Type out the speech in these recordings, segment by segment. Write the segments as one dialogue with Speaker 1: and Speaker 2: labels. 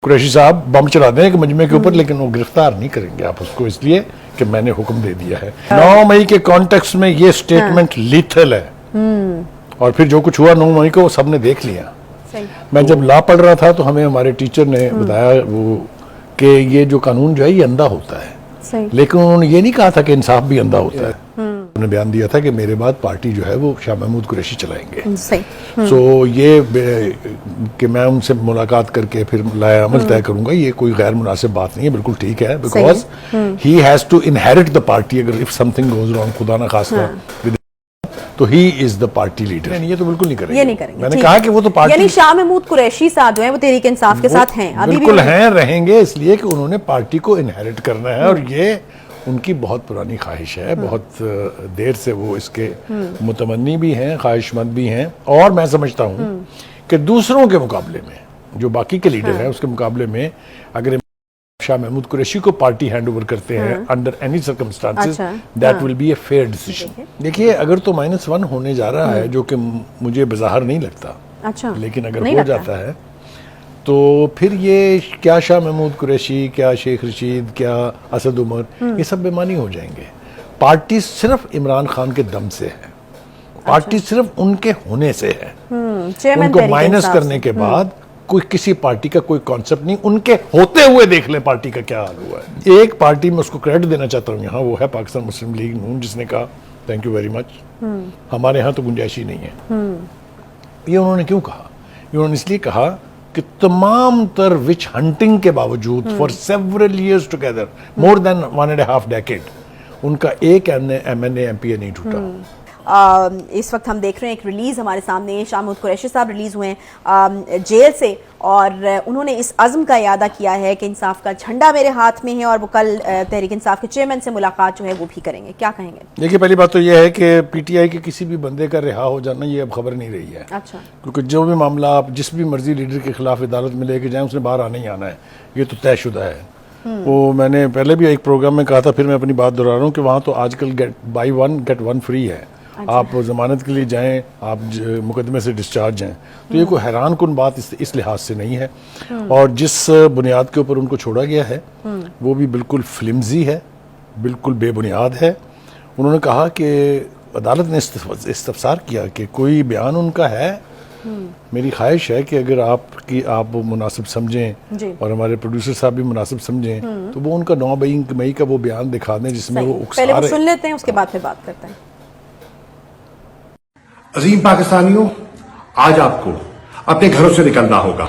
Speaker 1: कुरैशी साहब बम चला दें एक मजमे के ऊपर, लेकिन वो गिरफ्तार नहीं करेंगे आप उसको, इसलिए कि मैंने हुक्म दे दिया है। 9 मई के कॉन्टेक्स्ट में ये स्टेटमेंट लीथल है, और फिर जो कुछ हुआ 9 मई को वो सबने देख लिया। मैं जब लॉ पढ़ रहा था तो हमें हमारे टीचर ने बताया वो कि ये जो कानून जो है ये अंधा होता है, लेकिन उन्होंने ये नहीं कहा था कि इंसाफ भी अंधा होता है। उन्होंने बयान दिया था कि मेरे बाद पार्टी जो है वो शाह महमूद कुरैशी चलाएंगे। सो ये कि मैं उनसे मुलाकात करके फिर लाया अमल तय करूंगा, ये कोई गैर मुनासिब बात नहीं है, बिल्कुल ठीक है, because he has to inherit the party. अगर इफ समथिंग गोज रॉन्ग, खुदा ना खास्ता, तो he is the party leader. ये तो बिल्कुल नहीं करेंगे, ये नहीं करेंगे। मैंने कहा कि वो तो पार्टी,
Speaker 2: यानी शाह महमूद कुरैशी साहब जो है वो तहरीक इंसाफ के साथ हैं, अभी
Speaker 1: बिल्कुल हैं, रहेंगे, इसलिए कि उन्होंने पार्टी को इनहेरिट करना है, और ये उनकी बहुत पुरानी ख्वाहिश है, बहुत देर से वो इसके मुतमन्नी भी हैं, ख्वाहिशमंद भी हैं। और मैं समझता हूँ कि दूसरों के मुकाबले में, जो बाकी के लीडर हैं उसके मुकाबले में, अगर शाह महमूद कुरैशी को पार्टी हैंड ओवर करते हैं under any circumstances, that will be a fair decision. देखिए, अगर तो -1 होने जा रहा है, जो कि मुझे बाज़ार नहीं लगता, लेकिन अगर हो जाता है तो फिर ये क्या शाह महमूद कुरैशी, क्या शेख रशीद, क्या असद उमर, ये सब बेमानी हो जाएंगे। पार्टी सिर्फ इमरान खान के दम से है, पार्टी सिर्फ उनके होने से है। उनको माइनस करने के बाद कोई किसी पार्टी का कोई कॉन्सेप्ट नहीं, उनके होते हुए देख ले पार्टी का क्या हाल हुआ है। एक पार्टी में उसको क्रेडिट देना चाहता हूँ यहाँ, वो है पाकिस्तान मुस्लिम लीग नून, जिसने कहा थैंक यू वेरी मच, हमारे यहाँ तो गुंजाइश ही नहीं है। ये उन्होंने क्यों कहा? ये उन्होंने इसलिए कहा कि तमाम तर विच हंटिंग के बावजूद for several years together, more than 1.5 decade, उनका एक MNA MPA नहीं टूटा।
Speaker 2: इस वक्त हम देख रहे हैं एक रिलीज हमारे सामने, शाह महमूद कुरैशी साहब रिलीज हुए हैं जेल से, और उन्होंने इस अज़्म का इरादा किया है कि इंसाफ का झंडा मेरे हाथ में है, और वो कल तहरीक इंसाफ के चेयरमैन से मुलाकात जो है वो भी करेंगे। क्या कहेंगे?
Speaker 1: देखिए, पहली बात तो यह है कि PTI के किसी भी बंदे का रिहा हो जाना ये अब खबर नहीं रही है।
Speaker 2: अच्छा।
Speaker 1: क्योंकि जो भी मामला आप जिस भी मर्जी लीडर के खिलाफ अदालत में लेके जाएं, उसने बाहर आना ही आना है, ये तो तयशुदा है। वो मैंने पहले भी एक प्रोग्राम में कहा था, फिर मैं अपनी बात दोहरा रहा हूँ कि वहाँ तो आजकल बाई 1 गेट 1 फ्री है। आप जमानत के लिए जाएं, आप मुकदमे से डिस्चार्ज हैं, तो ये कोई हैरान कुन बात इस लिहाज से नहीं है। और जिस बुनियाद के ऊपर उनको छोड़ा गया है वो भी बिल्कुल फ्लिमजी है, बिल्कुल बेबुनियाद है। उन्होंने कहा कि अदालत ने इस्तफसार किया कि कोई बयान उनका है, मेरी ख्वाहिश है कि अगर आप मुनासिब समझें और हमारे प्रोड्यूसर साहब भी मुनासिब समझें, तो वो उनका 9 मई का वो बयान दिखा दें जिसमें वो
Speaker 2: पहले वो सुन लेते हैं, उसके बाद फिर बात करते हैं।
Speaker 3: अजीम पाकिस्तानियों, आज आपको अपने घरों से निकलना होगा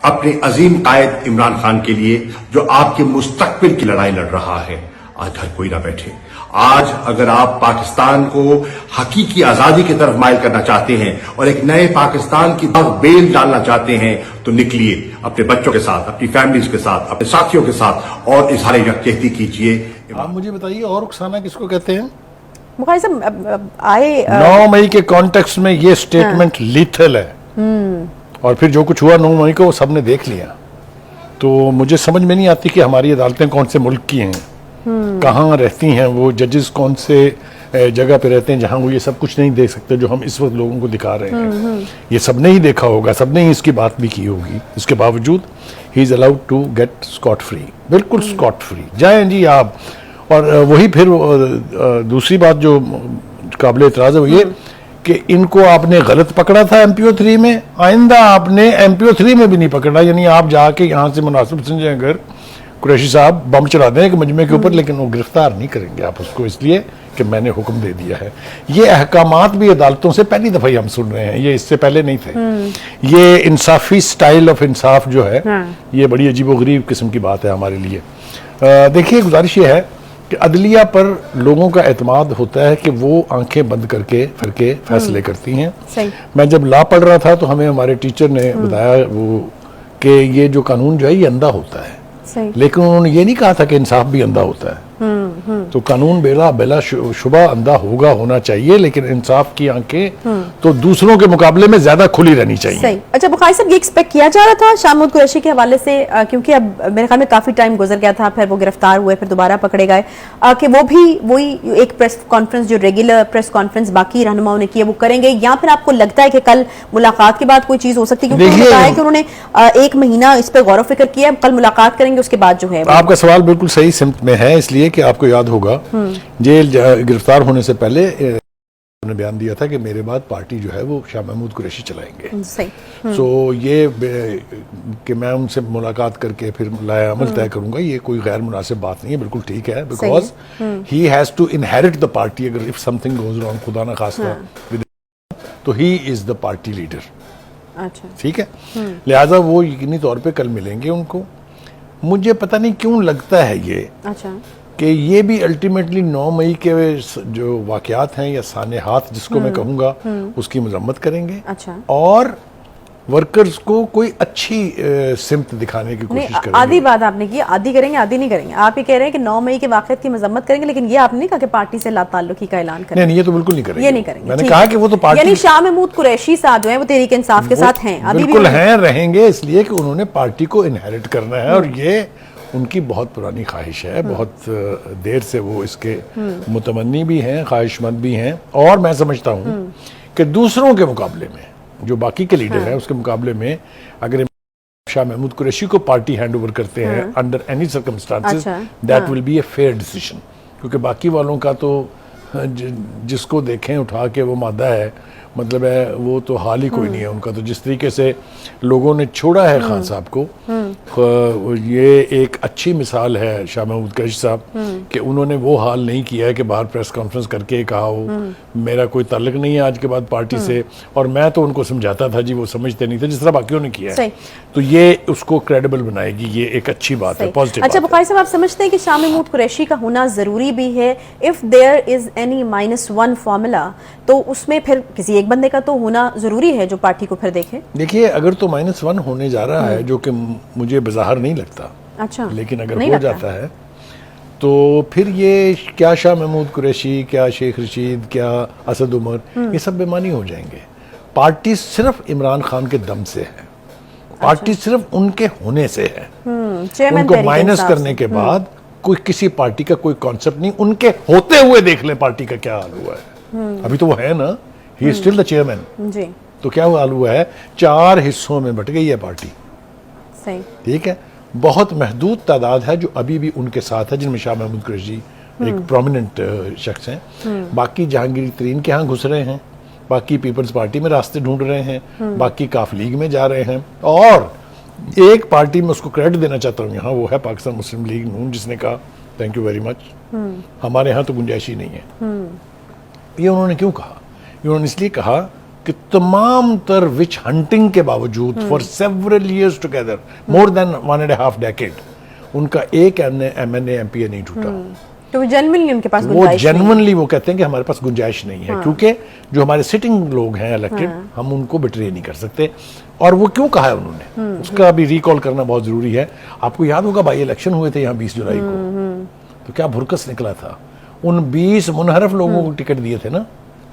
Speaker 3: अपने अजीम कायद इमरान खान के लिए, जो आपके मुस्तकबिल की लड़ाई लड़ रहा है। आज घर कोई ना बैठे। आज अगर आप पाकिस्तान को हकीकी आजादी की तरफ माइल करना चाहते हैं और एक नए पाकिस्तान की बेल डालना चाहते हैं, तो निकलिए अपने बच्चों के साथ, अपनी फैमिलीज के साथ, अपने साथियों के साथ, और इजहार यकजहती कीजिए।
Speaker 1: आप मुझे बताइए, और उकसाना किसको कहते हैं?
Speaker 2: 9
Speaker 1: मई के कॉन्टेक्स्ट में ये स्टेटमेंट लीथल है, और फिर जो कुछ हुआ 9 मई को वो सबने देख लिया। तो मुझे समझ में नहीं आती कि हमारी अदालतें कौन से मुल्क की हैं, कहाँ रहती हैं वो जजेस, कौन से जगह पे रहते हैं जहाँ वो ये सब कुछ नहीं देख सकते जो हम इस वक्त लोगों को दिखा रहे हैं। ये सबने ही देखा होगा, सबने ही इसकी बात भी की होगी। इसके बावजूद he is allowed to get scot free, बिल्कुल स्कॉट फ्री। जाएं जी आप। और वही फिर दूसरी बात जो काबिल एतराज़ है वो ये कि इनको आपने गलत पकड़ा था MPO 3 में, आइंदा आपने MPO 3 में भी नहीं पकड़ना। यानी आप जाके यहाँ से मुनासिब समझें अगर कुरैशी साहब बम चला दें एक मजमे के ऊपर, लेकिन वो गिरफ्तार नहीं करेंगे आप उसको, इसलिए कि मैंने हुक्म दे दिया है। ये अहकामात भी अदालतों से पहली दफ़ा ही हम सुन रहे हैं, ये इससे पहले नहीं थे। ये इंसाफी स्टाइल ऑफ इंसाफ जो है, ये बड़ी अजीबोगरीब किस्म की बात है हमारे लिए। देखिए, गुजारिश ये है कि अदलिया पर लोगों का एतमाद होता है कि वो आंखें बंद करके फिर के फैसले करती हैं। मैं जब लॉ पढ़ रहा था तो हमें हमारे टीचर ने बताया वो कि ये जो कानून जो है ये अंधा होता है, लेकिन उन्होंने ये नहीं कहा था कि इंसाफ भी अंधा होता है। तो कानून बेला बेला शुबा अंधा होना चाहिए, लेकिन इंसाफ की आंखें तो दूसरों के मुकाबले में ज्यादा खुली रहनी चाहिए।
Speaker 2: सही। अच्छा बुखारी साहब, ये एक्सपेक्ट किया जा रहा था शाह महमूद कुरैशी के हवाले से, क्योंकि अब मेरे ख्याल में काफी टाइम गुजर गया था, फिर वो गिरफ्तार हुए, फिर दोबारा पकड़े गए, कि वो भी वही एक प्रेस कॉन्फ्रेंस जो रेगुलर प्रेस कॉन्फ्रेंस बाकी रहनुमाओं ने की है वो करेंगे, या फिर आपको लगता है कि कल मुलाकात के बाद कोई चीज हो सकती है? क्योंकि उन्होंने कहा है कि उन्होंने 1 महीना इस पर गौर फिक्र किया है, कल मुलाकात करेंगे, उसके बाद जो है।
Speaker 1: आपका सवाल बिल्कुल सही सिमत में है, इसलिए कि आपको याद होगा जेल गिरफ्तार होने से पहले उन्होंने बयान दिया था कि मेरे बाद पार्टी जो है वो शाह महमूद कुरैशी चलाएंगे।
Speaker 2: सही।
Speaker 1: सो ये कि मैं उनसे मुलाकात करके फिर लाया अमल तय करूंगा, ये कोई गैर मुनासिब बात नहीं है, बिल्कुल ठीक है, because he has to inherit the party. अगर इफ समथिंग गोज रॉन्ग, खुदा ना खास्ता, तो he is the party leader.
Speaker 2: अच्छा,
Speaker 1: ठीक है, लिहाजा वो यकीनी तौर पे कल मिलेंगे उनको। मुझे पता नहीं क्यों लगता है ये,
Speaker 2: अच्छा,
Speaker 1: कि ये भी अल्टीमेटली 9 मई के जो वाकयात हैं या सानेहात जिसको मैं कहूँगा, उसकी मजम्मत करेंगे।
Speaker 2: अच्छा।
Speaker 1: और वर्कर्स को कोई अच्छी सिमत दिखाने की कोशिश करेंगे।
Speaker 2: आधी बात आपने की, आधी करेंगे आधी नहीं करेंगे। आप ये कह रहे हैं कि 9 मई के वाकयात की मजम्मत करेंगे, लेकिन ये आपने नहीं कहा कि पार्टी से लाताल्लुकी का ऐलान करेंगे।
Speaker 1: नहीं, ये तो बिल्कुल नहीं करेंगे।
Speaker 2: ये नहीं करेंगे।
Speaker 1: मैंने कहा कि वो तो पार्टी,
Speaker 2: यानी शाह महमूद कुरैशी साहब जो है वो तहरीक इंसाफ के साथ हैं, अभी
Speaker 1: बिल्कुल
Speaker 2: भी
Speaker 1: हैं, रहेंगे, इसलिए कि उन्होंने पार्टी को इनहेरिट करना है, और ये उनकी बहुत पुरानी ख्वाहिश है। बहुत देर से वो इसके मुतमन्नी भी हैं, ख्वाहिशमंद भी हैं। और मैं समझता हूँ कि दूसरों के मुकाबले में, जो बाकी के लीडर हैं उसके मुकाबले में, अगर शाह महमूद कुरैशी को पार्टी हैंड ओवर करते हैं under any circumstances, that will be a fair decision. क्योंकि बाकी वालों का तो जिसको देखें उठा के वो मादा है, मतलब है वो तो हाल ही कोई नहीं है उनका। तो जिस तरीके से लोगों ने छोड़ा है खान साहब को, ये एक अच्छी मिसाल है शाह महमूद कुरैशी साहब कि उन्होंने वो हाल नहीं किया है कि बाहर प्रेस कॉन्फ्रेंस करके कहा हो मेरा कोई ताल्लुक नहीं है आज के बाद पार्टी से, और मैं तो उनको समझाता था जी, वो समझते नहीं थे, जिस तरह बाकियों ने किया है। तो ये उसको क्रेडिबल बनाएगी, ये एक अच्छी बात है, पॉजिटिव।
Speaker 2: अच्छा बुखारी साहब, आप समझते हैं कि शाह महमूद कुरैशी का होना जरूरी भी है? If there is any -1 formula, तो उसमें फिर किसी एक बंदे का तो होना जरूरी है जो पार्टी को फिर देखे।
Speaker 1: देखिए, अगर तो -1 होने जा रहा है, जो कि मुझे बाज़ाहिर नहीं लगता,
Speaker 2: अच्छा,
Speaker 1: लेकिन अगर हो जाता है तो फिर ये क्या शाह महमूद कुरैशी, क्या शेख रशीद, क्या असद उमर, ये सब बेमानी हो जाएंगे। पार्टी सिर्फ इमरान खान के दम से है, पार्टी सिर्फ उनके होने से है। उनको माइनस करने के बाद कोई किसी पार्टी का कोई कॉन्सेप्ट नहीं, उनके होते हुए देख लें पार्टी का क्या हाल हुआ है। अभी तो वो है ना, he is still the chairman ji, तो क्या हाल हुआ है, 4 हिस्सों में बट गई है पार्टी।
Speaker 2: सही, ठीक
Speaker 1: है, बहुत महदूद तादाद है जो अभी भी उनके साथ है, जिनमें शाह महमूद कुरैशी एक प्रोमिनेंट शख्स हैं। बाकी जहांगीर तरीन के यहाँ घुस रहे हैं, बाकी पीपल्स पार्टी में रास्ते ढूंढ रहे हैं, बाकी काफ लीग में जा रहे हैं। और एक पार्टी में उसको क्रेडिट देना चाहता हूँ यहाँ, वो है पाकिस्तान मुस्लिम लीग नून, जिसने कहा थैंक यू वेरी मच, हमारे यहाँ तो गुंजाइश ही नहीं है। ये उन्होंने क्यों कहा? उन्होंने इसलिए कहा कि तमाम तर विच हंटिंग के बावजूद for several years together, more than 1.5 decade, उनका एक MNA MPA नहीं टूटा।
Speaker 2: तो जेन्युइनली उनके पास
Speaker 1: वो जेन्युइनली वो कहते हैं कि हमारे पास गुंजाइश नहीं है, क्योंकि जो हमारे सिटिंग लोग हैं इलेक्टेड, हम उनको बिट्रे नहीं कर सकते। और वो क्यों कहा है उन्होंने, उसका भी रिकॉल करना बहुत जरूरी है। आपको याद होगा बाई इलेक्शन हुए थे यहाँ 20 जुलाई को, तो क्या भुरकस निकला था। उन 20 मुनहरफ लोगों को टिकट दिए थे ना,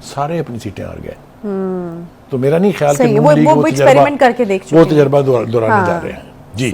Speaker 1: सारे अपनी सीटें हार गए। तो मेरा नहीं ख्याल कि
Speaker 2: वो एक्सपेरिमेंट करके देख चुके हैं,
Speaker 1: वो तजर्बा दोहराने जा रहे हैं जी।